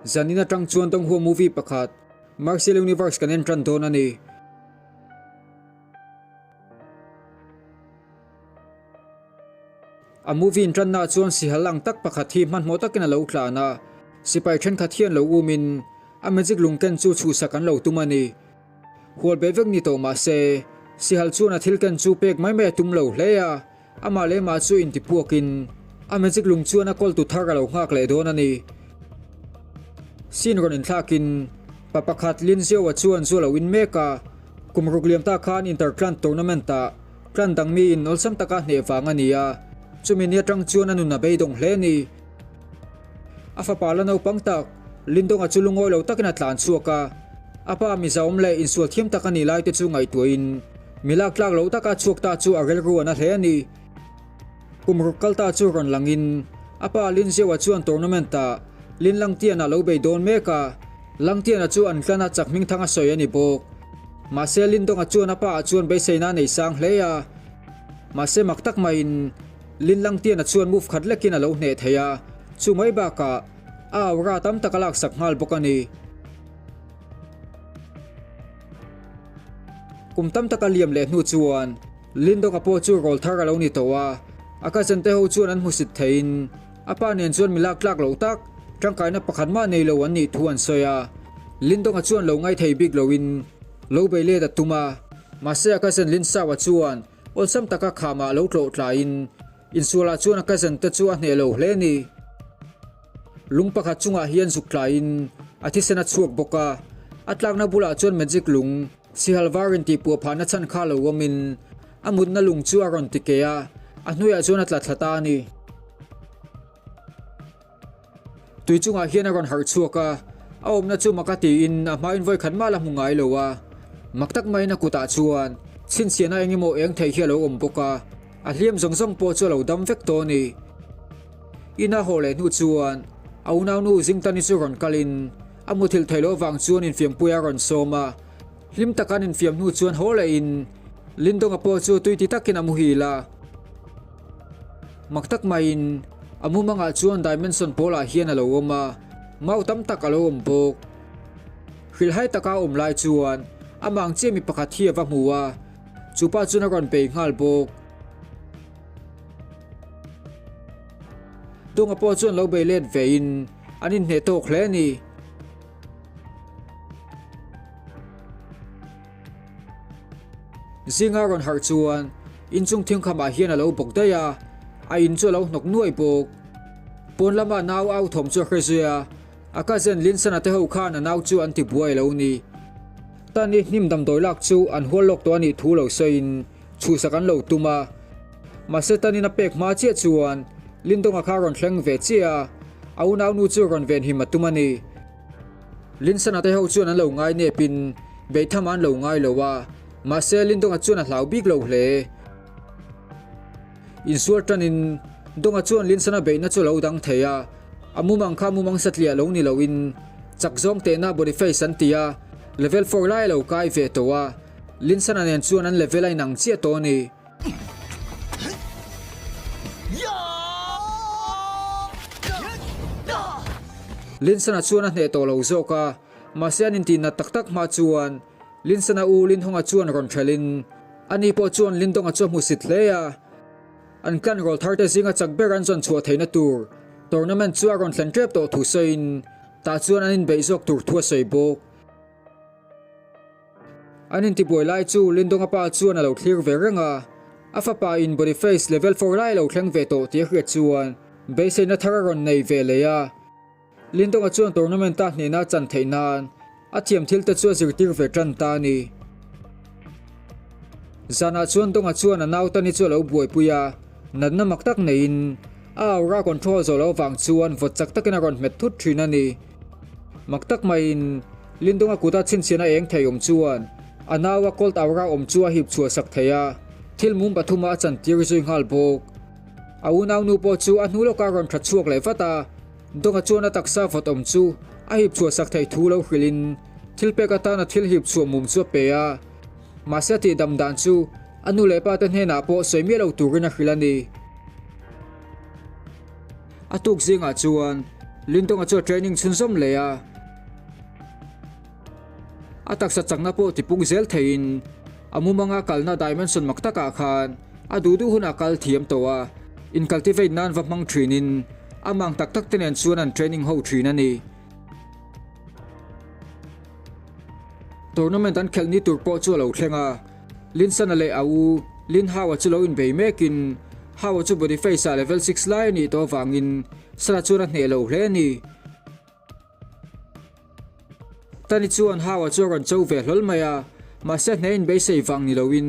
zanina tang chuan Donghua movie pakhat Marvel Universe kan entran don ani a movie entran na chuan si halang tak pakhat hi man mo takin a lo tla na sipai then khathian lo umin a magic lungken chu chu sakan lo tumani hol bevek ni to ma se si hal chuan a thil kan chu pek mai me tum lo hleya ama le ma chu in ti puakin a magic lung chuan a kol tu thar lo ngak le don ani sin ron in thakin papakhat lin zio wa chuan zu lo in meka kumruk liam ta khan interclan tournament ta klan dang mi in olsam taka hne wanga nia chumin ya tang chuan anu na beidong hle ni afa pala no pangtak lindong a chulungoi lo takina tlan chuaka apa Mizo le Insual Thiam takani lai te chu ngai tuin milak lak lo taka chuak ta chu arel ruana hle ani kumruk kalta chu ron langin apa lin zio wa chuan tournament ta lin lang tian a lo be don meka lang tian a chu an klana chakming thanga soi ani bok ma se lin dong a chuan apa a chuan be seina nei sang hleya ma se maktak main lin lang tian a chuan move khat lekin a lo hne theya chu mai ba ka a ra tam takalak sakngal bokani kumtam takaliam le hnu chuan lin dong a po chu rol thar a lo ni towa aka chante ho chuan an Hmuhsit thein apa nen chuan milak lak lo tak tangkai na pakhat ma nei lo an ni thuan soya lindong a chuan lo ngai thei big loin lo be le da tuma ma se ka sen lin sa wa chuan olsam taka khama lo tlo tlain Insual chuan ka sen ta chu a hne lo hle ni lung pakhat chunga hian zuk tlain athi sena chuak boka atlak na bula chuan magic lung si halvarin ti pu phana chan kha lo wamin amut na lung chu aron tikeya ahnuya chuan atla thlata ni tui chunga hian a ron har chuaka a omna chu makati in a hmain voi khan mala mungai lowa maktak mai na kuta chuan chin siana engimo eng thei hi lo om boka a hliam zongzong po chu lo dam vek to ni ina hole nu chuan aunau nu jingtani chu ron kalin amuthil thailo wang chuan in fiam puya ron soma hlim takan in fiam nu chuan hole in lindong a po chu tuiti takin amuhila maktak mai in amumanga chuan dimension pola hian alo oma mau tam tak alo ombok khil hai taka omlai chuan amang chemi pakhat hi wa muwa chupa chuna ron pe ngal bok dong apo chuan lo be let vein anin hne to khle ni zinga ron har chuan inchung thing khama hian alo bok daya a in chu lo nok nuai bok pon lama naw au thom chu khrezuya aka zen lin sana te ho khan na naw chu an ti buai lo ni tani hnim dam doi lak chu an hol lok to ani thu lo sein chu sakan lo tuma ma se tani na pek ma che chuan lindong a kharon thleng ve chia au naw nu chu ron ven hi matumani lin sana te ho chuan an lo ngai ne pin be thaman lo ngai lowa ma se lindong a chuan a hlau bik lo hle Insual tanin donga chuan lin sana be na chu lo dang theya amumang kha mumang satlia lo ni loin chak zong te na body face an tia level 4 lai lo kai ve towa lin sana nen chuan an level ai nang chia to ni lin sana chuan a hne to lo zoka ma se anin tin na tak tak ma chuan lin sana u lin honga chuan ron thalin ani po chuan lin donga chu Hmuhsit leya an kan rol thar te zinga chakber an zon chua theina tur tournament chu aron thlen trep to thu sein ta chuan anin beizok tur thua sei bok anin ti boy lai chu lindong apa chuan alo clear ve renga afa pa in body face level 4 lai lo thleng ve to ti hriat chuan beise na thararon nei ve leya lindong a chuan tournament ta hne na chan theinan a thiam thil te chu zirtir ve tran ta ni zana chuan donga chuan anaw tani chu lo buai puya nanna maktak nein a ra control zo lo wang chuan vot chak takina ron met thut thina ni maktak main lindonga kuta chin siana eng theiom chuan anawa colt awra om chua hip chua sak theya thil mum pathuma chan tir zui ngal bok aunaw nu po chu anhulo ka ron that chuak le fata donga chuan a taksa vot om chu a hip chua sak thei thu lo hrilin thil pe ka ta na thil hip chu mum chu pe ya masati damdan chu anu le pa ten hena po soimi lo turina khilani atuk zinga chuan lin tonga chu training chun som le a atak sa changna po tipung zel thein amu manga kalna dimension maktaka khan adudu huna kal thiam towa in cultivate nan va mang trinin amang tak tak tenen chuan an training ho thin ani tournament an khelni tur po chu lo thlenga lin sana le au lin hawa chu lo in be mekin hawa chu body face a level 6 lai ni to wangin sala chu na hne lo hle ni tani chuan hawa chu ron chau ve hlol maya ma se hne in be sei wang ni loin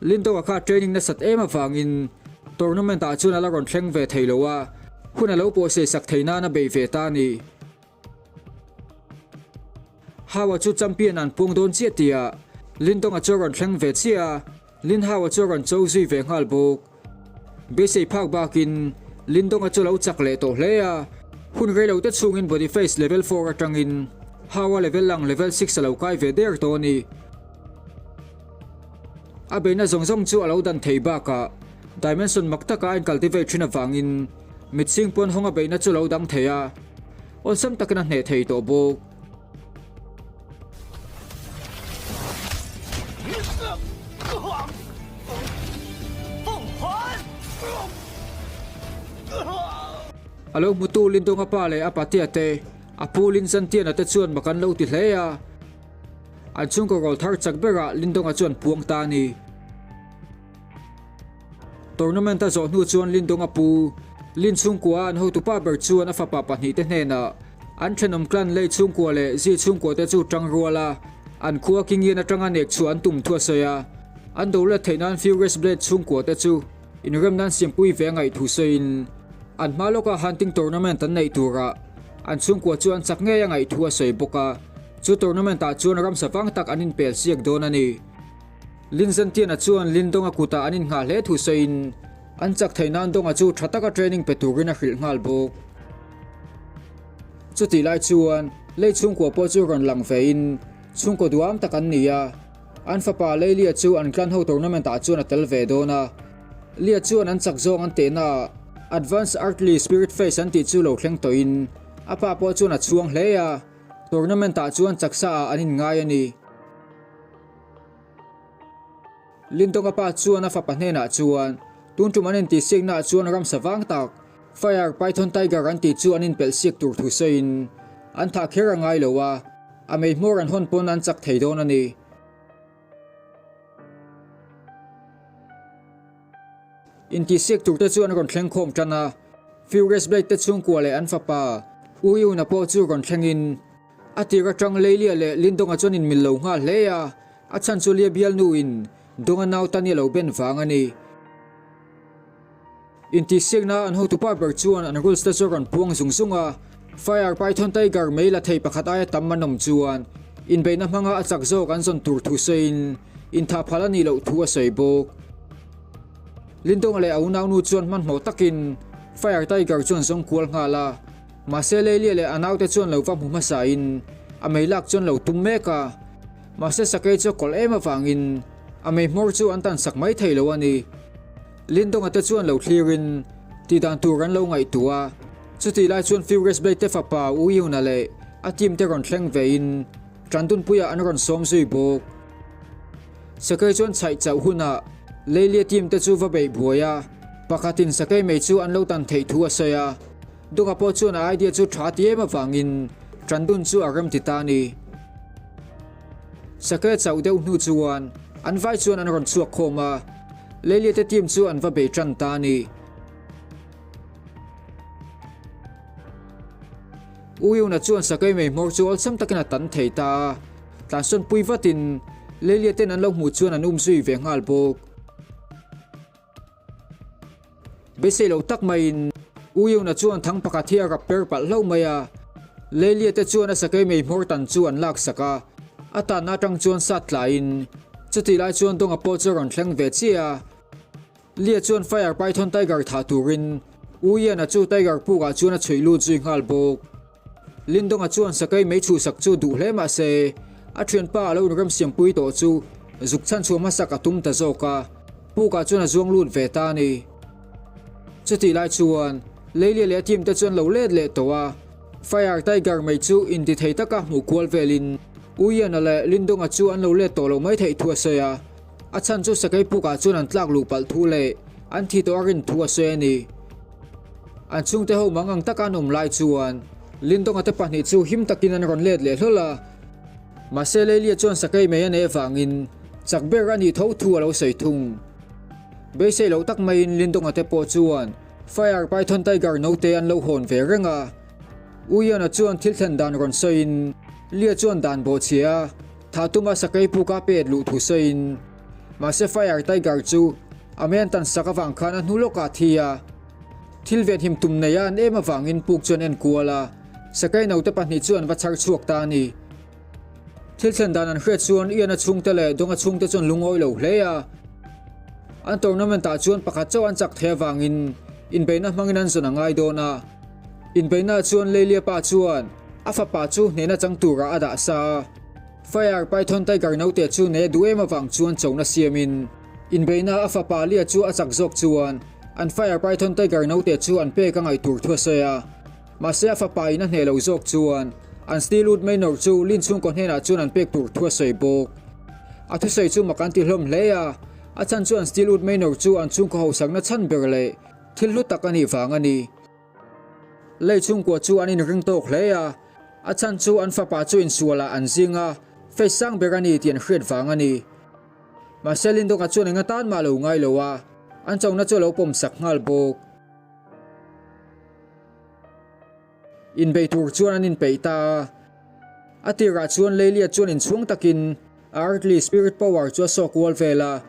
lin to kha training na sat ema wangin tournament a chu na la ron thleng ve theilowa huna lo po se sak theina na be ve ta ni hawa chu champion an pung don chia tia lin tonga chu ron thleng ve chia lin hawa chu ron chau zui ve ngal bok be sei phak bakin lin tonga chu lo chak le to hle a hun re lo te chungin body face level 4 atangin hawa level lang level 6 lo kai ve der to ni abena zongzong chu alo dan thei ba ka dimension maktaka in cultivate thina wangin mitsing pon honga beina chu lo dang theya on sam takna hne thei to bok alo mutu lin tonga pa le apatia te apulin san tian ate chuan makan lo ti hleya an chung ko gol thar chak bera lin tonga chuan puang ta ni tournament ta zo nu chuan lin tonga pu lin chung kwa an ho tu pa ber chuan a fa pa pa ni te hne na an thenom klan le chung kwa le zi chung kwa te chu tang ruala an khuwa king yen atanga nek chuan tum thua soya an do le theinan furious blade chung kwa te chu in rem nan simpui ve ngai thu sein an maloka hunting tournament an nei tura an chung kwa chuan chak nge ya ngai thua sei boka chu tournament ta chuan ram sawang tak anin pel siak don ani lin zan tian a chuan lin donga kuta anin nga hle thu sein an chak theinan donga chu thataka training peturin a hril ngal bok chu ti lai chuan le chung kwa po chu ron lang vein chung ko duam tak an nia an fa pa le lia chu an klan ho tournament ta chuan a tel ve dona lia chuan an chak zong an te na advanced artillery spirit face an ti chu lo thleng to in apa po chu na chuang hleya tournament ta chuan chaksa anin ngai ani lindong apa chuan a fa pa hne na chuan tun tum anin ti sing na chuan ram sawang tak fire python tiger an ti chu anin pel siak tur thu sein an tha khera ngai lowa a mei mor an hon pon an chak thei don ani in ti siak tur te chuan ron thleng khom tana furious blade te chung kwa le an fa pa uyu na po chu ron thlengin atira tang leilia le lindong a chuan in mil lo nga hleya a chan chu lia bial nu in donga naw tani lo ben wang ani in ti siak na an ho tu pa ber chuan an rules te chu ron puang zungzunga fire python tiger meila thei pakhat ai tammanom chuan in beina hmanga achak zo kan zon tur thu sein in tha phalani lo thu a sei bok lindong le au naw nu chuan man mo takin fire tiger chuan zong kual nga la ma se le le anaw te chuan lo va mu ma sa in a meilak chuan lo tum meka ma se sakai chu kol ema wangin a mei mor chu an tan sak mai thei lo ani lindong ate chuan lo clearin ti dan turan lo ngai tua chuti lai chuan furious blade te fa pa uyu na le a team te ron thleng ve in trandun puya an ron som zui bok sakai chuan chai chau huna leilia team te chu va bei buaya pakhatin sakai mei chu an lo tan thei thu asaya dunga po chu na idea chu tha ti ema wangin trandun chu aram ti ta ni sakai chau deuh nu chuan an vai chuan an ron chuak khoma leilia te team chu an va bei tran ta ni uyu na chuan sakai mei mor chu al sam takina tan thei ta tan son pui vatin leilia ten an lo mu chuan an zui ve ngal bok bese lo tak main uyu na chuan thang pakathia ka per pal lo maya leilia te chuan a sakai mei mor tan chuan lak saka ata na tang chuan sat lain chuti lai chuan donga po chu ron thleng ve chia lia chuan fire python tiger tha turin uya na chu tiger pu ga chuan a chhoilu chui ngal bok lindong a chuan sakai mei chu sak chu du hle ma se a thian pa lo ram siam pui to chu zuk chan chu ma saka tum ta zoka pu ka chuan a zuang lut ve ta ni chuti lai chuan leilia le team te chuan lo let le towa fire tiger mai chu in ti thei taka mu kwal velin uyan ale lindonga chu an lo le to lo mai thei thua soya achan chu sakai puka chu an tlak lu pal thu le an thi to arin thua soya ni an chung te ho mangang taka nom lai chuan lindonga te pahni chu him takin an ron let le hlola masele lia chuan sakai mai an e wangin chak ber ani tho thu lo sei thung be sei lo tak mai in lindonga te po chuan fire python tiger no te an lo hon ve renga uyan a chuan thil thlen dan ron soin lia chuan dan bo chia thatuma sakai puka pet lu thu soin mase fire tiger chu amen tan sakawang khan an huloka thia thilvet him tum neyan ema wangin puk chuan en kuala sakai no te pahni chuan wachar chuak ta ni thil thlen dan an hret chuan ian a chung te le donga chung te chuan lungoi lo hleya an tournament ta chuan pakhat chaw an chak the wangin in beina mangin an zona ngai dona in beina chuan lelia pa chuan afa pa chu nena chang tura ada sa fire python tiger no te chu ne duema wang chuan chona siamin in beina afa pa lia chu achak zok chuan an fire python tiger no te chu an pe ka ngai tur thua soya mase afa pa ina hne lo zok chuan an steelwood minor chu lin chung kon hena chuan an pek tur thua soi bok athu sei chu makan ti hlom hleya achan chuan steelwood minor chu an chung ko ho sang na chan berle thil lu takani wangani lei chung ko chu anin ring tok hleya achan chu an fa pa chu insuala an zinga fe sang berani tian hret wangani maselin do ka chuan nga tan ma lo ngai lowa an chong na chu lo pom sak ngal bok in bei tur chuan anin peita atira chuan lelia chuan in chung takin earthly spirit power chu sok wal vela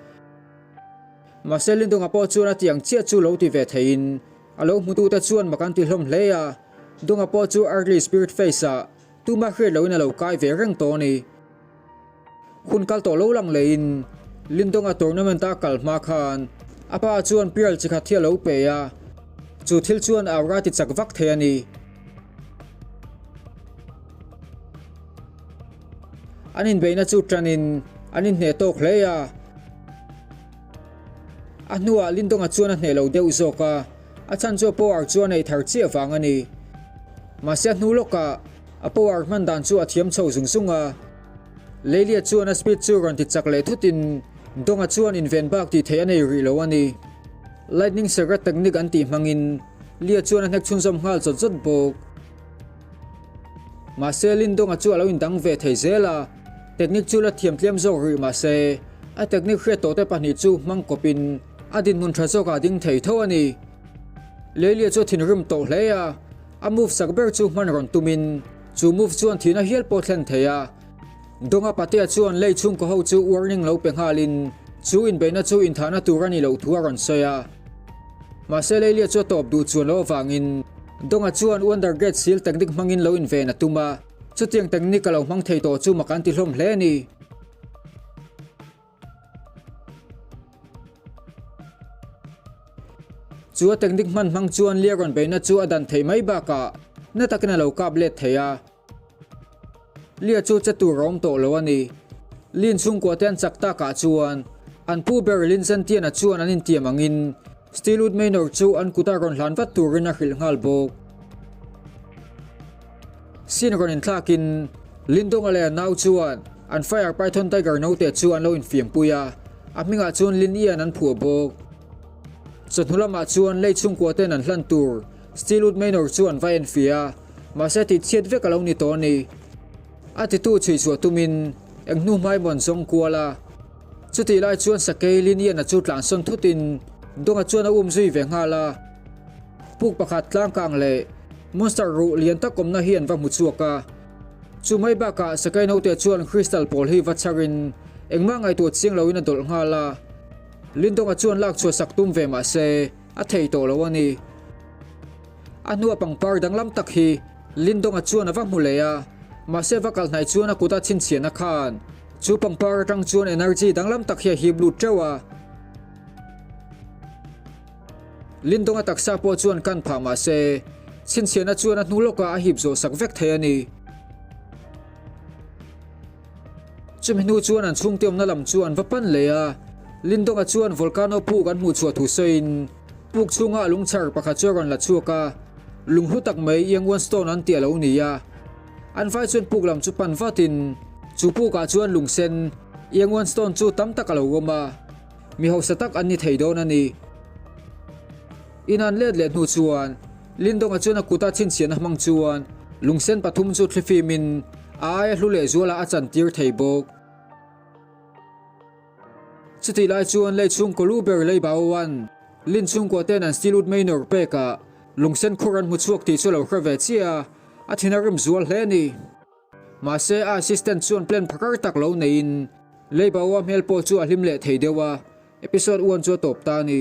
maselin do nga po chuan atiang chia chu lo ti ve thein alo mutu ta chuan makan ti hlom hleya donga po chu earthly spirit face a tuma hre lo na lo kai ve reng to ni hun kal to lo lang lein lindonga tournament ta kalma khan apa chuan pial chikha thia lo pe ya chu thil chuan awra ti chak vak the ani anin beina chu tranin anin hne tok hleya anua lindonga chuan a hne lo deu zoka achan chu power chuan ei thar chi awangani masya nuloka a power man dan chu a thiam chho zungzunga lelia chuan a speed chu ron ti chak le thutin donga chuan invent bak ti the anei ri lo ani lightning secret technique an ti mangin lia chuan a hnek chun zom ngal chot chot bok maselin donga chu alo in dang ve thei zela technique chu la thiam tliam zo ri ma se a technique hre to te pani chu mang kopin adin mun tha zo ka ding thei tho ani lelia chu thin rim to hleya a move sakber chu man ron tumin chu move chuan thina hial po thlen theya donga patia chuan lei chung ko ho chu warning lo pe halin chu in beina chu in thana turani lo thua ron soya mase lelia chu top du chuan lo wangin donga chuan undergate seal technique mangin lo in ve na tuma chu tiang technique lo mang thei to chu makan ti hlom hle ni chu technique man mang chuan lia ron beina chu adan thei mai ba ka na takna lo kap let theya lia chu chatu rom to lo ani lin chung ko ten chakta ka chuan an pu berlin san tian a chuan anin tiamangin steelwood minor chu an kuta ron hlan vat turin a hil ngal bok sin ron in thlakin lindong ale naw chuan an fire python tiger no te chu an lo in fiang puya aminga chuan lin ian an phu bok chonhulama chuan lei chung ko ten an hlan tur steelwood minor chuan vai en fia maseti chiat ve kalo ni to ni atitu chui chu tumin engnu mai bon song kuala chuti lai chuan sakei lin ian a chu tlang son thutin donga chuan a zui ve ngala puk pakhat tlang kang le monster ru lian ta komna hian wa mu chuaka chu mai ba ka sakai no te chuan crystal pol hi vacharin engma ngai to chiang lo in a dol ngala lindonga chuan lak chu sak tum ve ma se a thei to lo ani anua pangpar danglam tak hi lindonga chuan awa muleya ma se vakal nai chuan a kuta chin chiana khan chu pangpar tang chuan energy danglam tak hi blue trawa lindonga taksa po chuan kan pha ma se chin chiana chuan a hnuloka a hip zo sak vek the ani chumhnu chuan an chung tiom na lam chuan vapan leya lindonga chuan volcano pu kan mu chu thu sein puk chunga lungchar pakha chuan la chuka lung hu tak mai yang one stone an tia lo nia an vai chuan puk lam chu pan vatin chu pu ka chuan lung sen yang one stone chu tam tak alo goma mi ho satak an ni theidon ani inan let nu chuan lindong a chuan a kuta chin chian a hmang chuan lungsen pathum chu thlifimin ai hlule zuala a chan tir theibok chuti lai chuan lei chung koluber lei bawan lin chung ko ten an stilut mainor peka lungsen khuran mu chuak ti chu lo khave chia a thinarim zual hle ni ma se assistant chuan plan phakar tak lo nein lei bawa mel po chu a hlim le theidewa episode 1 chu top ta ni